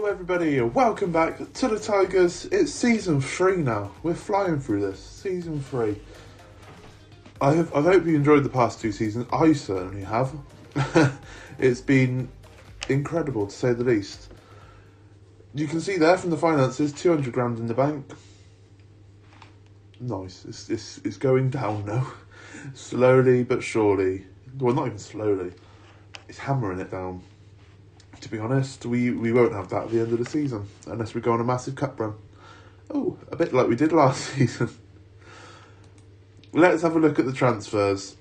Everybody, and welcome back to the Tigers. It's season 3 now. We're flying through this. Season 3. I hope you enjoyed the past 2 seasons. I certainly have. It's been incredible, to say the least. You can see there from the finances, 200 grand in the bank. Nice. It's going down now. Slowly but surely. Well, not even slowly. It's hammering it down. To be honest, we won't have that at the end of the season, unless we go on a massive cup run. Oh, a bit like we did last season. Let's have a look at the transfers.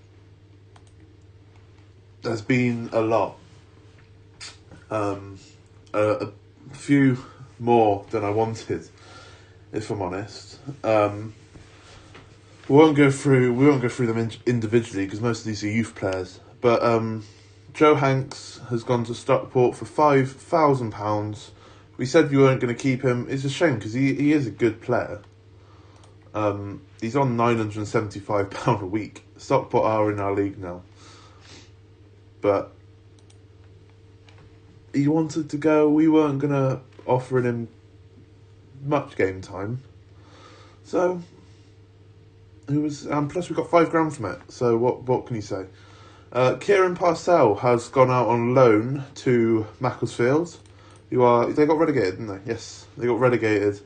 There's been a lot. A few more than I wanted, if I'm honest. We won't go through them individually, because most of these are youth players. But Joe Hanks has gone to Stockport for £5,000. We said we weren't going to keep him. It's a shame because he is a good player. He's on £975 a week. Stockport are in our league now. But he wanted to go. We weren't going to offer him much game time. So, plus we got £5,000 from it. So what can you say? Kieran Parcell has gone out on loan to Macclesfield. They got relegated, didn't they? Yes, they got relegated.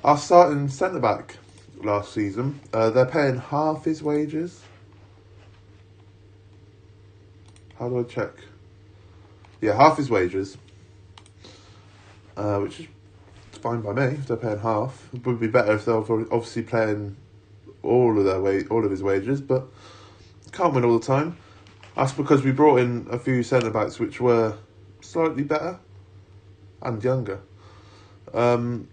Our starting centre-back last season, they're paying half his wages. How do I check? Yeah, half his wages. Which is fine by me, if they're paying half. It would be better if they're obviously paying all of his wages, but can't win all the time. That's because we brought in a few centre-backs which were slightly better and younger. And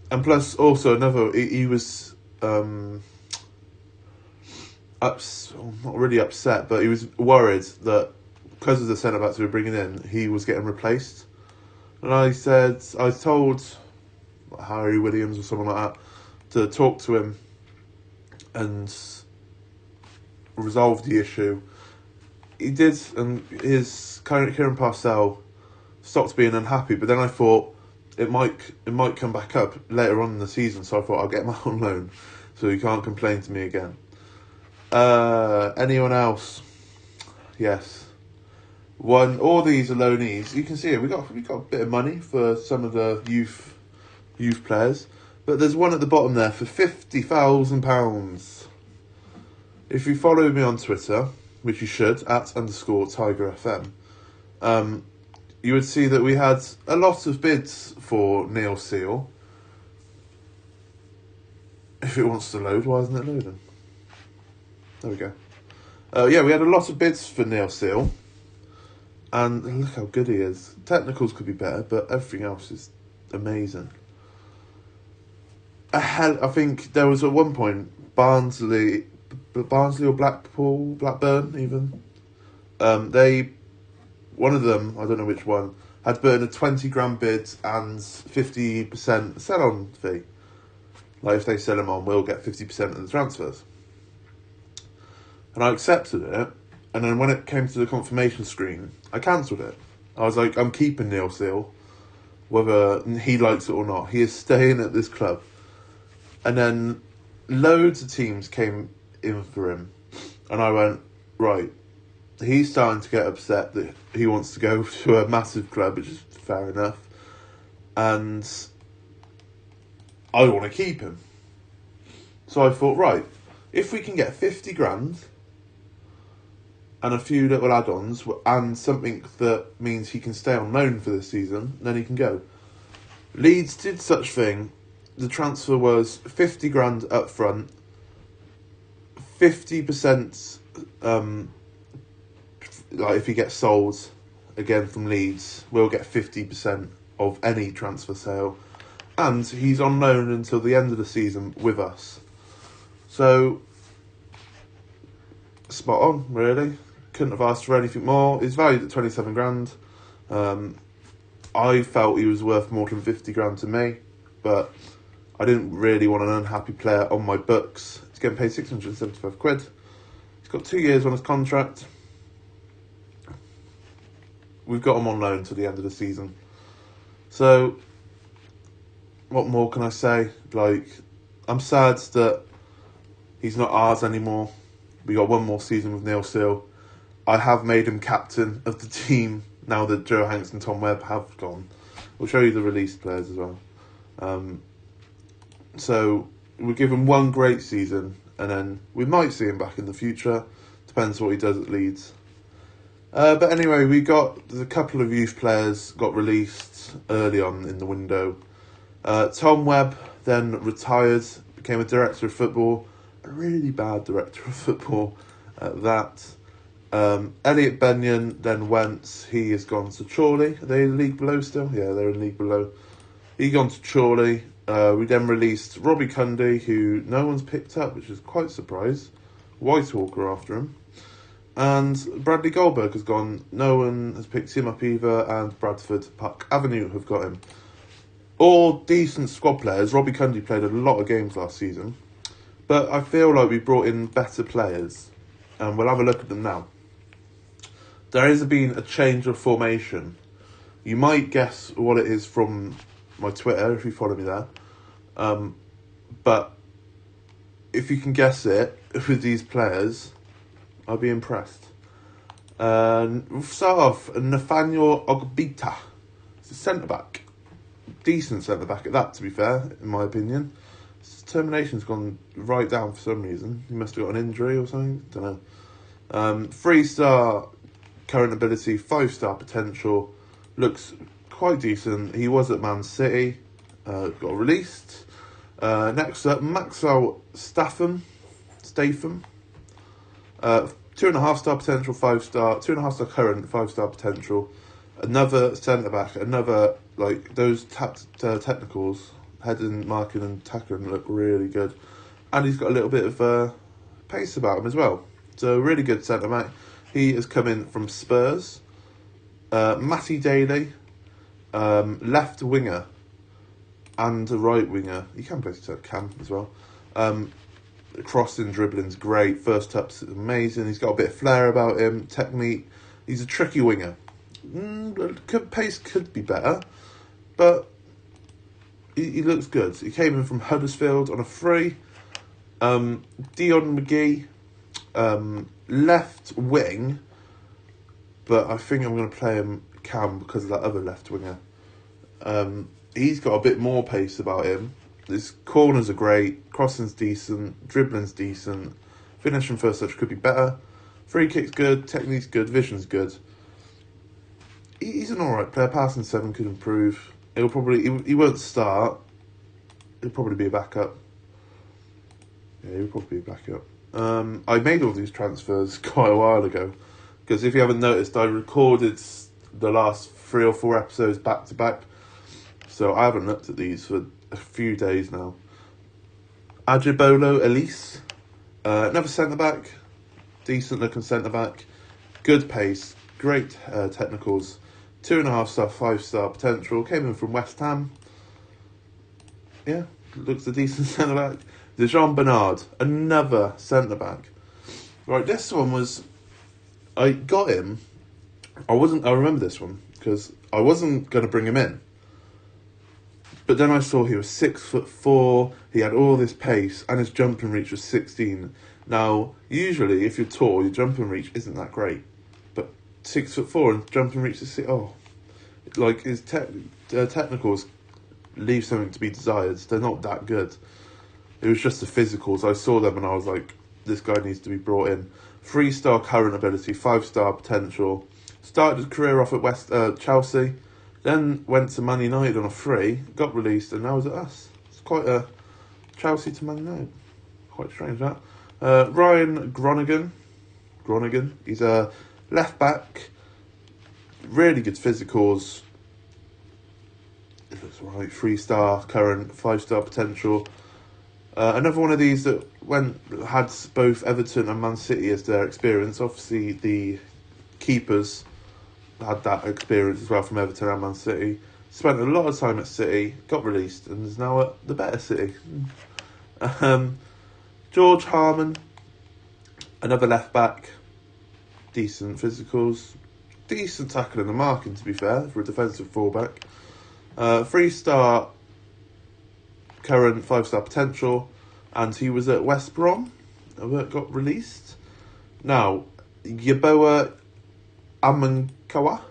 plus, also, he was not really upset, but he was worried that because of the centre-backs we were bringing in, he was getting replaced. And I told Harry Williams or someone like that to talk to him and resolve the issue. He did, and his Kieran Parcell stopped being unhappy. But then I thought it might come back up later on in the season. So I thought I'll get him on loan, so he can't complain to me again. Anyone else? Yes. All these are loanees. You can see it. We got a bit of money for some of the youth players, but there's one at the bottom there for £50,000. If you follow me on Twitter, which you should, @_TigerFM, you would see that we had a lot of bids for Neil Seal. If it wants to load, why isn't it loading? There we go. Yeah, we had a lot of bids for Neil Seal. And look how good he is. Technicals could be better, but everything else is amazing. I think there was at one point, Barnsley or Blackburn even. One of them, I don't know which one, had put in a £20,000 bid and 50% sell-on fee. Like if they sell him on, we'll get 50% of the transfers. And I accepted it, and then when it came to the confirmation screen, I cancelled it. I was like, I'm keeping Neil Seal, whether he likes it or not. He is staying at this club. And then loads of teams came in for him, and I went, right, he's starting to get upset that he wants to go to a massive club, which is fair enough, and I want to keep him. So I thought, right, if we can get £50,000 and a few little add-ons and something that means he can stay on loan for this season, then he can go. Leeds did such thing. The transfer was £50,000 up front, 50%, like if he gets sold again from Leeds, we'll get 50% of any transfer sale, and he's on loan until the end of the season with us. So, spot on, really. Couldn't have asked for anything more. He's valued at £27,000. I felt he was worth more than £50,000 to me, but I didn't really want an unhappy player on my books. He's getting paid £675. He's got 2 years on his contract. We've got him on loan to the end of the season. So what more can I say? Like, I'm sad that he's not ours anymore. We got one more season with Neil Seal. I have made him captain of the team now that Joe Hanks and Tom Webb have gone. We'll show you the released players as well. So we'll give him one great season, and then we might see him back in the future. Depends what he does at Leeds. But anyway, there's a couple of youth players got released early on in the window. Tom Webb then retired, became a director of football, a really bad director of football at that. Elliot Benyon then went, he has gone to Chorley. Are they in League Below still? Yeah, they're in League Below. He gone to Chorley. We then released Robbie Cundy, who no one's picked up, which is quite a surprise. Whitehawker after him. And Bradley Goldberg has gone. No one has picked him up either, and Bradford Park Avenue have got him. All decent squad players. Robbie Cundy played a lot of games last season. But I feel like we brought in better players. And we'll have a look at them now. There has been a change of formation. You might guess what it is from my Twitter, if you follow me there. But if you can guess it with these players, I'll be impressed. We'll start off, Nathaniel Ogbita. It's a centre-back. Decent centre-back at that, to be fair, in my opinion. His termination's gone right down for some reason. He must have got an injury or something. Don't know. 3-star current ability, 5-star potential. Looks quite decent. He was at Man City. Got released. Next up, Maxwell Statham. 2.5-star potential, 5-star. 2.5-star current, 5-star potential. Another centre-back. Another, like, those technicals, heading, marking and tackling look really good. And he's got a little bit of pace about him as well. So, really good centre-back. He has come in from Spurs. Matty Daly, left winger and a right winger. He can play cam as well. Crossing, dribbling's great. First touch is amazing. He's got a bit of flair about him. Technique. He's a tricky winger. Pace could be better, but he looks good. He came in from Huddersfield on a free. Dion McGee, left wing, but I think I'm going to play him cam because of that other left winger. He's got a bit more pace about him. His corners are great, crossing's decent, dribbling's decent, finishing first touch could be better. Free kick's good, technique's good, vision's good. He's an alright player. Passing 7 could improve. He won't start. He'll probably be a backup. Yeah, he'll probably be a backup. I made all these transfers quite a while ago, because if you haven't noticed, I recorded the last 3 or 4 episodes back to back, so I haven't looked at these for a few days now. Ajibolo Elise, another centre-back, decent looking centre-back, good pace, great technicals, 2.5-star, 5-star potential, came in from West Ham. Yeah, looks a decent centre-back. Dejan Bernard, another centre-back. Right, this one was, I got him, I remember this one, because I wasn't going to bring him in. But then I saw he was 6'4", he had all this pace, and his jumping reach was 16. Now, usually, if you're tall, your jumping reach isn't that great. But 6'4" and jumping reach is like his technicals leave something to be desired. They're not that good. It was just the physicals. I saw them and I was like, this guy needs to be brought in. 3-star current ability, 5-star potential. Started his career off at Chelsea. Then went to Man United on a free, got released, and now he's at us. It's quite a Chelsea to Man United. Quite strange, that. Ryan Groningen, he's a left back. Really good physicals. It looks right. 3-star current, 5-star potential. Another one of these that had both Everton and Man City as their experience. Obviously, the keepers had that experience as well from Everton and Man City. Spent a lot of time at City, got released, and is now at the better City. George Harmon, another left back. Decent physicals, decent tackling and marking, to be fair, for a defensive fullback. 3-star current 5-star potential, and he was at West Brom, got released. Now, Yeboah Amankawa.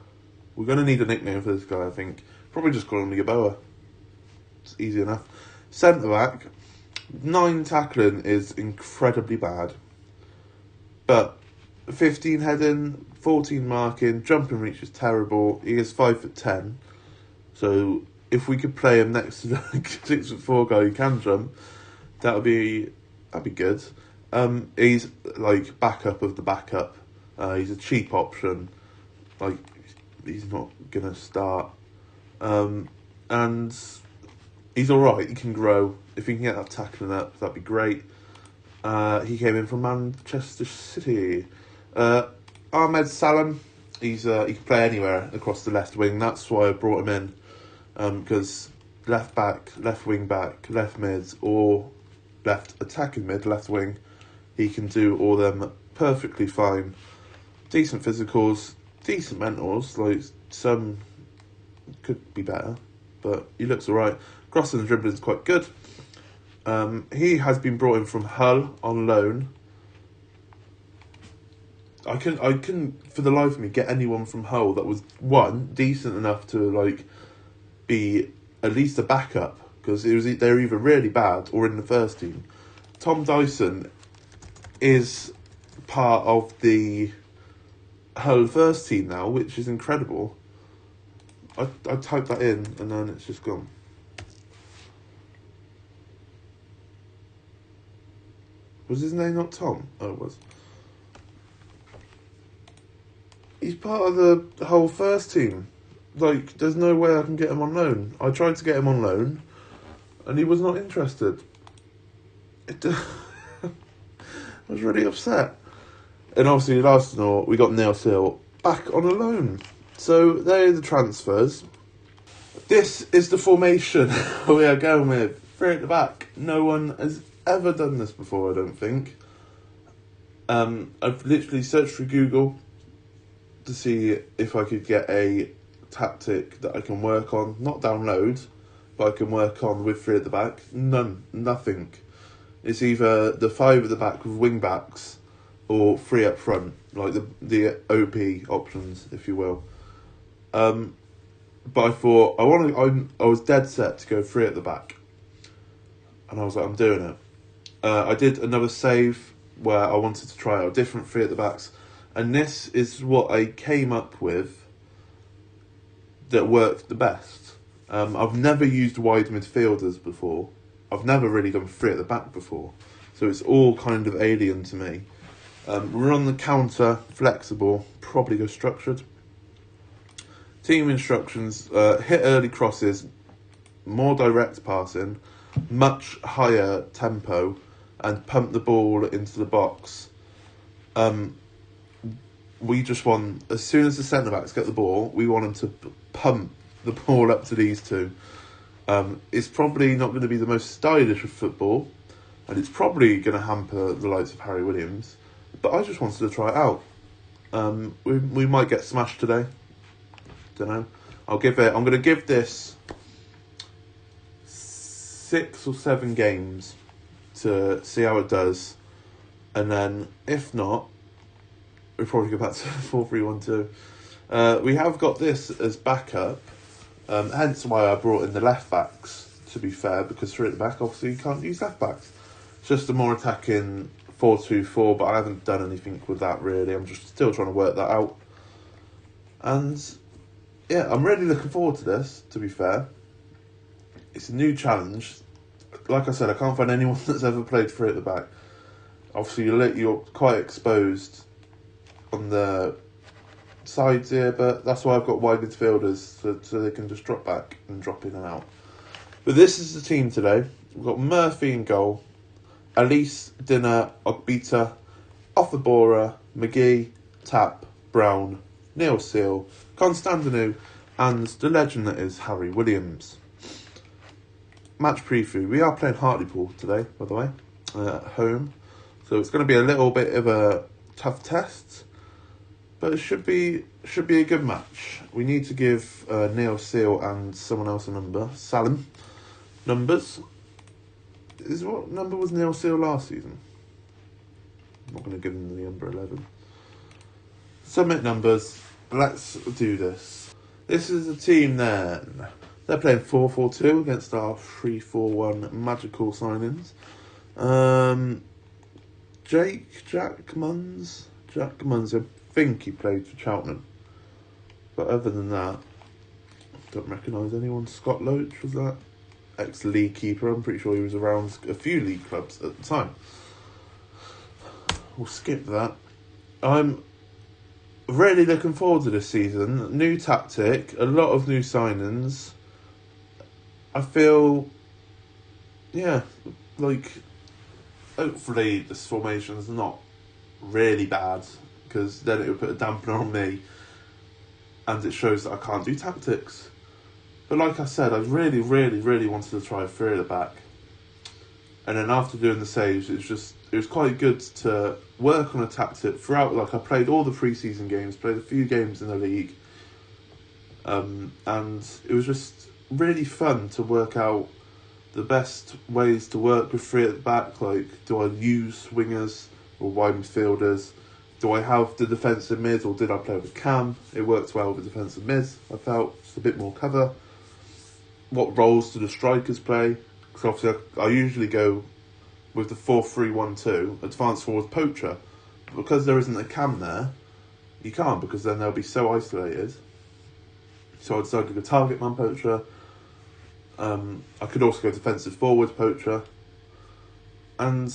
We're going to need a nickname for this guy, I think. Probably just call him Yeboah. It's easy enough. Centre-back, 9 tackling is incredibly bad. But 15 heading, 14 marking, jumping reach is terrible. He is 5'10". So if we could play him next to the 6'4" guy who can jump, that'd be good. He's like backup of the backup. He's a cheap option. Like, he's not gonna start. And he's alright, he can grow. If he can get that tackling up, that'd be great. He came in from Manchester City. Ahmed Salam, he can play anywhere across the left wing. That's why I brought him in, because left back, left wing back, left mid, or left attacking mid, left wing, he can do all them perfectly fine. Decent physicals, decent mentals. Like, some could be better, but he looks alright. Crossing and dribbling is quite good. He has been brought in from Hull on loan. I couldn't for the life of me get anyone from Hull that was, one, decent enough to like be at least a backup, because they're either really bad or in the first team. Tom Dyson is part of the Hull first team now, which is incredible. I typed that in and then it's just gone. Was his name not Tom? Oh, it was. He's part of the whole first team. Like, there's no way I can get him on loan. I tried to get him on loan, and he was not interested. I was really upset. And obviously, last Arsenal, we got Neil Seal back on a loan. So, there are the transfers. This is the formation we are going with. 3 at the back. No one has ever done this before, I don't think. I've literally searched through Google to see if I could get a tactic that I can work on, not download, but I can work on with 3 at the back. Nothing. It's either the 5 at the back with wing backs or 3 up front, like the OP options, if you will. But I thought I was dead set to go 3 at the back, and I was like, I'm doing it. I did another save where I wanted to try out different 3 at the backs, and this is what I came up with that worked the best. I've never used wide midfielders before. I've never really done 3 at the back before, so it's all kind of alien to me. We're on the counter, flexible, probably go structured. Team instructions, hit early crosses, more direct passing, much higher tempo, and pump the ball into the box. We just want, as soon as the centre-backs get the ball, we want them to pump the ball up to these two. It's probably not going to be the most stylish of football, and it's probably going to hamper the likes of Harry Williams, but I just wanted to try it out. We might get smashed today. Don't know. I'm going to give this 6 or 7 games to see how it does, and then if not, we'll probably go back to 4-3-1-2. We have got this as backup, hence why I brought in the left backs, to be fair, because 3 at the back, obviously you can't use left backs. It's just a more attacking 4-2-4, but I haven't done anything with that really. I'm just still trying to work that out. And yeah, I'm really looking forward to this, to be fair. It's a new challenge. Like I said, I can't find anyone that's ever played 3 at the back. Obviously, you're quite exposed on the sides here, but that's why I've got wide midfielders, so they can just drop back and drop in and out. But this is the team today. We've got Murphy in goal, Elise, Dinner, Ogbita, Offabora, McGee, Tapp, Brown, Neil Seal, Constantinu, and the legend that is Harry Williams. Match preview. We are playing Hartlepool today, by the way, at home. So it's going to be a little bit of a tough test, but it should be a good match. We need to give Neil Seal and someone else a number, Salim, numbers. What number was Neil Seal last season? I'm not going to give him the number 11. Submit numbers. Let's do this. This is the team then. They're playing 4-4-2 against our 3-4-1 magical signings. Jack Munns, I think he played for Cheltenham. But other than that, I don't recognise anyone. Scott Loach, was that? Ex-league keeper. I'm pretty sure he was around a few league clubs at the time. We'll skip that. I'm really looking forward to this season. New tactic, a lot of new signings. I feel, like, hopefully this formation's not really bad, because then it would put a dampener on me, and it shows that I can't do tactics. But like I said, I really, really, really wanted to try three at the back. And then after doing the saves, it was quite good to work on a tactic throughout. Like, I played all the pre-season games, played a few games in the league, and it was just really fun to work out the best ways to work with three at the back. Like, do I use wingers or wide midfielders? Do I have the defensive mid, or did I play with Cam? It worked well with defensive mid, I felt, just a bit more cover. What roles do the strikers play? Because obviously I usually go with the 4-3-1-2, advanced forward poacher. But because there isn't a Cam there, you can't, because then they'll be so isolated. So I decided to go target man poacher. I could also go defensive forward poacher. And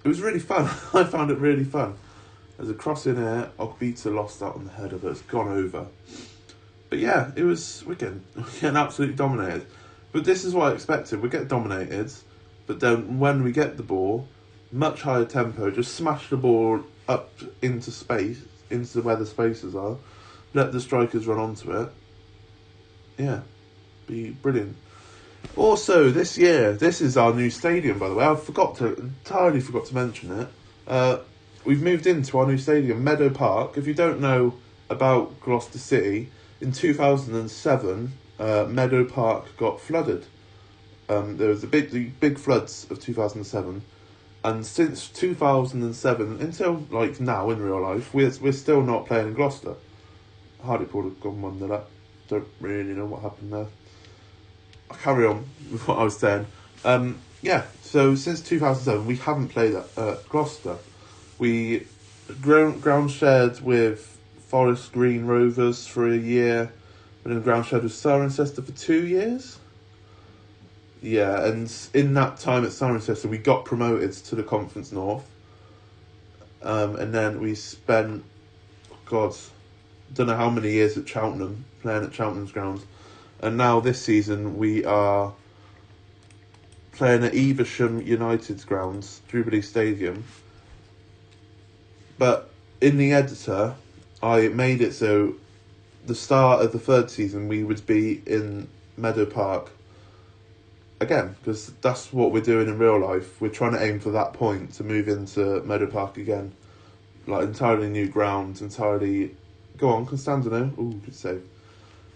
it was really fun. I found it really fun. There's a cross in here. Ogbita lost out on the header, but it's gone over. But yeah, we're getting absolutely dominated. But this is what I expected. We get dominated, but then when we get the ball, much higher tempo, just smash the ball up into space, into where the spaces are, let the strikers run onto it. Yeah, be brilliant. Also, this year, this is our new stadium, by the way. I entirely forgot to mention it. We've moved into our new stadium, Meadow Park. If you don't know about Gloucester City, in 2007, Meadow Park got flooded. There was the big floods of 2007, and since 2007 until like now in real life, we're still not playing in Gloucester. Hartlepool have gone 1-0 up. Don't really know what happened there. I'll carry on with what I was saying. So since 2007, we haven't played at Gloucester. We ground shared with Forest Green Rovers for a year, and then ground shared with Cirencester for 2 years. Yeah, and in that time at Cirencester, we got promoted to the Conference North. And then we spent, don't know how many years at Cheltenham, playing at Cheltenham's grounds. And now this season we are playing at Evesham United's grounds, Jubilee Stadium. But in the editor, I made it so the start of the third season we would be in Meadow Park again, because that's what we're doing in real life. We're trying to aim for that point to move into Meadow Park again. Like, entirely new ground, entirely... Go on, Constantino. Ooh, good save.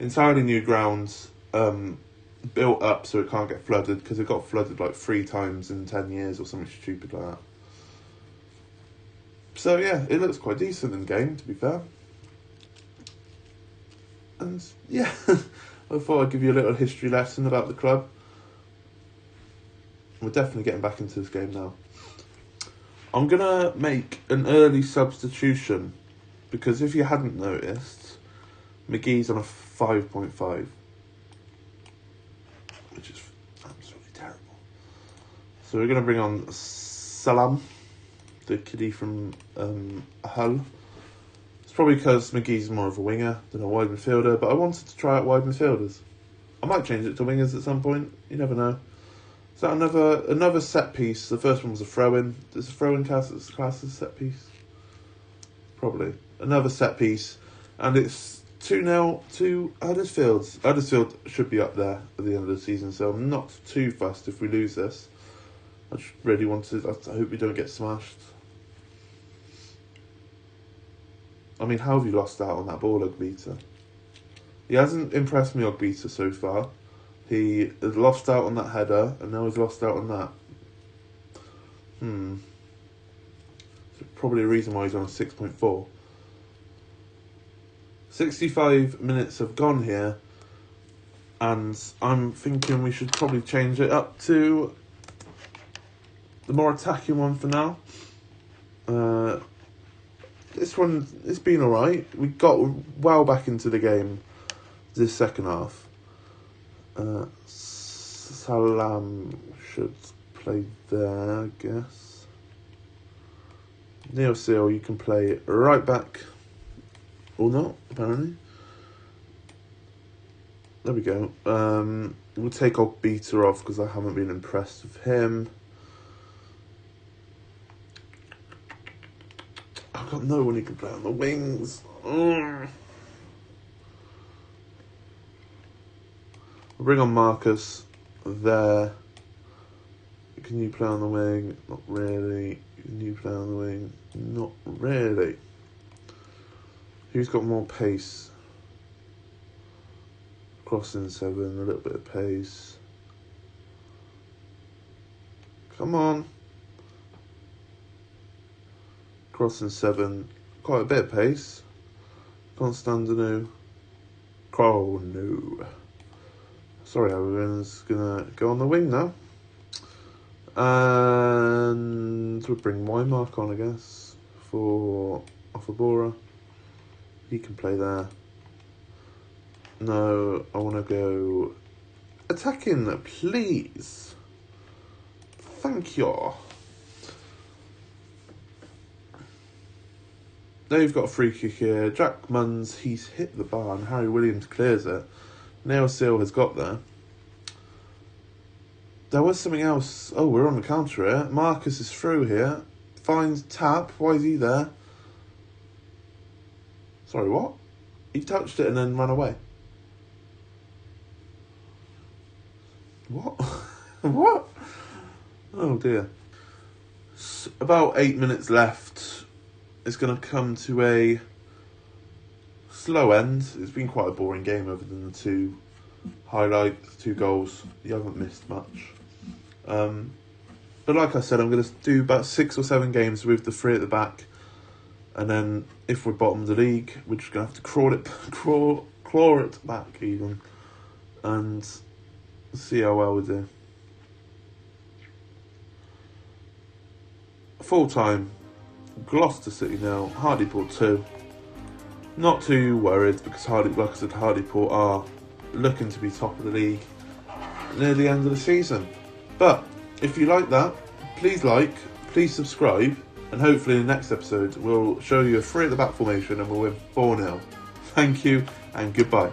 Entirely new grounds, built up so it can't get flooded, because it got flooded like 3 times in 10 years or something stupid like that. So yeah, it looks quite decent in game, to be fair. And yeah, I thought I'd give you a little history lesson about the club. We're definitely getting back into this game now. I'm going to make an early substitution, because if you hadn't noticed, McGee's on a 5.5, which is absolutely terrible. So we're going to bring on Salam, the kiddie from Hull. It's probably because McGee's more of a winger than a wide midfielder, but I wanted to try out wide midfielders. I might change it to wingers at some point, you never know. Is that another set piece? The first one was a throw-in. Does a throw-in class as a set piece? Probably. Another set piece, and it's 2-0 to Huddersfield. Huddersfield should be up there at the end of the season, so I'm not too fussed if we lose this. I just really wanted... I hope we don't get smashed. I mean, how have you lost out on that ball, Ogbita? He hasn't impressed me, Ogbita, so far. He has lost out on that header, and now he's lost out on that. Probably a reason why he's on 6.4. 65 minutes have gone here, and I'm thinking we should probably change it up to the more attacking one for now. This one, it's been alright. We got well back into the game this second half. Salam should play there, I guess. Neil Seal, you can play right back. Or not, apparently. There we go. We'll take old Beta off because I haven't been impressed with him. I've got no one who can play on the wings. We'll bring on Marcus there. Can you play on the wing? Not really. Can you play on the wing? Not really. Who's got more pace? Crossing 7, a little bit of pace. Come on. Crossing 7, quite a bit of pace. Constantino. Oh no. Sorry, everyone's gonna go on the wing now. And we'll bring Wymark on, I guess, for Offabora. He can play there. No, I want to go attacking, please. Thank you. They've got a free kick here. Jack Munns, he's hit the bar, and Harry Williams clears it. Neil Seal has got there. There was something else. Oh, we're on the counter here. Marcus is through here. Finds Tap. Why is he there? Sorry, what? He touched it and then ran away. What? What? Oh dear. About 8 minutes left. It's going to come to a slow end. It's been quite a boring game other than the two highlights, 2 goals. You haven't missed much. But like I said, I'm going to do about 6 or 7 games with the 3 at the back. And then if we're bottom of the league, we're just going to have to claw it back even. And see how well we do. Full time. Gloucester City now. Hartlepool 2. Not too worried because Hartlepool are looking to be top of the league near the end of the season. But if you like that, please subscribe, and hopefully in the next episode we'll show you a 3 at the back formation and we'll win 4-0. Thank you and goodbye.